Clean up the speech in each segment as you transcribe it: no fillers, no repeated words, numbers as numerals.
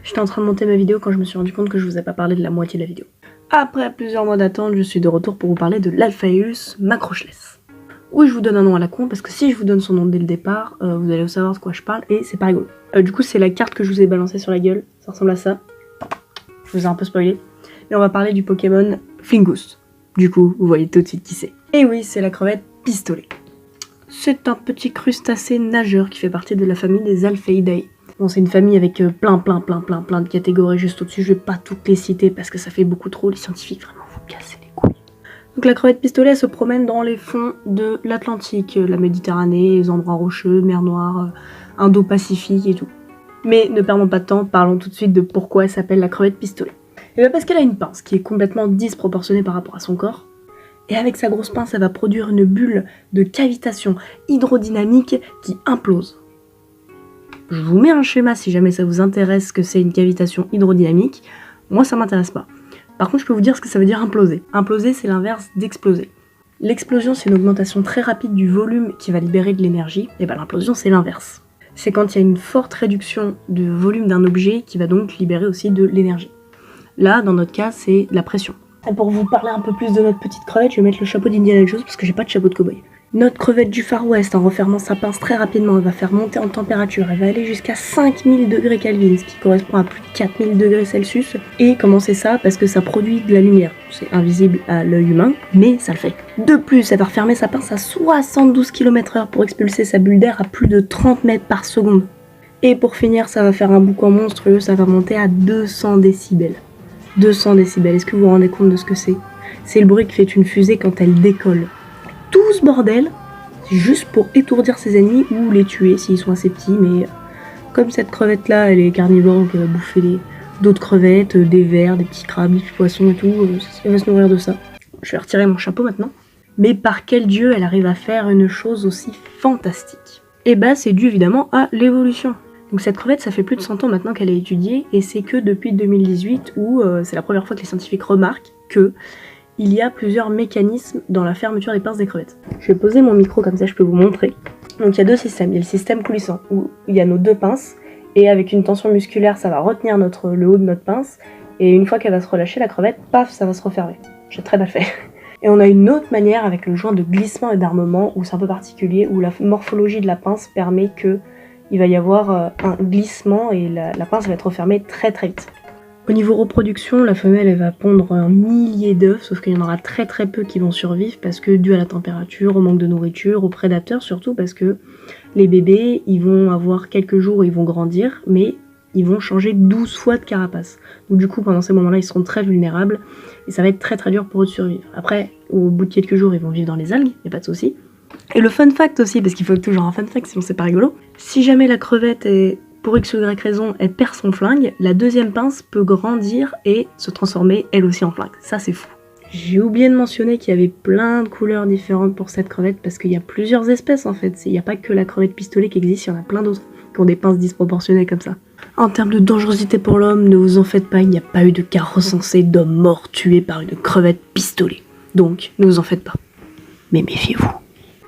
J'étais en train de monter ma vidéo quand je me suis rendu compte que je vous ai pas parlé de la moitié de la vidéo. Après plusieurs mois d'attente, je suis de retour pour vous parler de l'Alphaeus macrochless. Oui, je vous donne un nom à la con, parce que si je vous donne son nom dès le départ, vous allez savoir de quoi je parle, et c'est pas rigolo. Du coup, c'est la carte que je vous ai balancée sur la gueule, ça ressemble à ça. Je vous ai un peu spoilé. Et on va parler du Pokémon Flingoust. Du coup, vous voyez tout de suite qui c'est. Et oui, c'est la crevette pistolet. C'est un petit crustacé nageur qui fait partie de la famille des Alpheidae. Bon, c'est une famille avec plein de catégories juste au-dessus. Je vais pas toutes les citer parce que ça fait beaucoup trop. Les scientifiques, vraiment, vous cassez les couilles. Donc la crevette pistolet se promène dans les fonds de l'Atlantique, la Méditerranée, les endroits rocheux, mer Noire, Indo-Pacifique et tout. Mais ne perdons pas de temps, parlons tout de suite de pourquoi elle s'appelle la crevette pistolet. Et bien parce qu'elle a une pince qui est complètement disproportionnée par rapport à son corps. Et avec sa grosse pince, elle va produire une bulle de cavitation hydrodynamique qui implose. Je vous mets un schéma si jamais ça vous intéresse ce que c'est une cavitation hydrodynamique. Moi, ça m'intéresse pas. Par contre, je peux vous dire ce que ça veut dire imploser. Imploser, c'est l'inverse d'exploser. L'explosion, c'est une augmentation très rapide du volume qui va libérer de l'énergie. Et bien l'implosion, c'est l'inverse. C'est quand il y a une forte réduction du volume d'un objet qui va donc libérer aussi de l'énergie. Là, dans notre cas, c'est la pression. Et pour vous parler un peu plus de notre petite crevette, je vais mettre le chapeau d'Indiana Jones parce que j'ai pas de chapeau de cow-boy. Notre crevette du Far West, en refermant sa pince très rapidement, elle va faire monter en température, elle va aller jusqu'à 5000 degrés Kelvin, ce qui correspond à plus de 4000 degrés Celsius. Et comment c'est ça? Parce que ça produit de la lumière. C'est invisible à l'œil humain, mais ça le fait. De plus, elle va refermer sa pince à 72 km/h pour expulser sa bulle d'air à plus de 30 mètres par seconde. Et pour finir, ça va faire un boucan monstrueux, ça va monter à 200 décibels. 200 décibels, est-ce que vous vous rendez compte de ce que c'est? C'est le bruit que fait une fusée quand elle décolle. Tout ce bordel, c'est juste pour étourdir ses ennemis ou les tuer s'ils sont assez petits, mais comme cette crevette là, elle est carnivore, donc elle va bouffer d'autres crevettes, des vers, des petits crabes, des petits poissons et tout, elle va se nourrir de ça. Je vais retirer mon chapeau maintenant. Mais par quel dieu elle arrive à faire une chose aussi fantastique? Et bah c'est dû évidemment à l'évolution. Donc cette crevette, ça fait plus de 100 ans maintenant qu'elle est étudiée, et c'est que depuis 2018 où c'est la première fois que les scientifiques remarquent que il y a plusieurs mécanismes dans la fermeture des pinces des crevettes. Je vais poser mon micro comme ça, je peux vous montrer. Donc il y a deux systèmes. Il y a le système coulissant où il y a nos deux pinces et avec une tension musculaire, ça va retenir le haut de notre pince et une fois qu'elle va se relâcher, la crevette, paf, ça va se refermer. J'ai très mal fait. Et on a une autre manière avec le joint de glissement et d'armement où c'est un peu particulier, où la morphologie de la pince permet que il va y avoir un glissement et la pince va être refermée très vite. Au niveau reproduction, la femelle elle va pondre un millier d'œufs, sauf qu'il y en aura très peu qui vont survivre parce que dû à la température, au manque de nourriture, aux prédateurs surtout, parce que les bébés ils vont avoir quelques jours où ils vont grandir, mais ils vont changer 12 fois de carapace. Donc du coup pendant ces moments-là ils seront très vulnérables et ça va être très dur pour eux de survivre. Après, au bout de quelques jours ils vont vivre dans les algues, y a pas de souci. Et le fun fact aussi, parce qu'il faut toujours un fun fact sinon c'est pas rigolo, si jamais la crevette est pour X ou Y raison, elle perd son flingue, la deuxième pince peut grandir et se transformer elle aussi en flingue. Ça c'est fou. J'ai oublié de mentionner qu'il y avait plein de couleurs différentes pour cette crevette parce qu'il y a plusieurs espèces en fait. Il n'y a pas que la crevette pistolet qui existe, il y en a plein d'autres qui ont des pinces disproportionnées comme ça. En termes de dangerosité pour l'homme, ne vous en faites pas, il n'y a pas eu de cas recensé d'hommes morts tués par une crevette pistolet. Donc ne vous en faites pas. Mais méfiez-vous.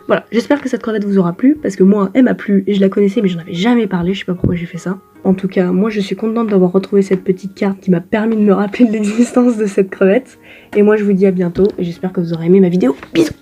Voilà, j'espère que cette crevette vous aura plu, parce que moi, elle m'a plu, et je la connaissais, mais j'en avais jamais parlé, je sais pas pourquoi j'ai fait ça. En tout cas, moi je suis contente d'avoir retrouvé cette petite carte qui m'a permis de me rappeler de l'existence de cette crevette. Et moi je vous dis à bientôt, et j'espère que vous aurez aimé ma vidéo. Bisous!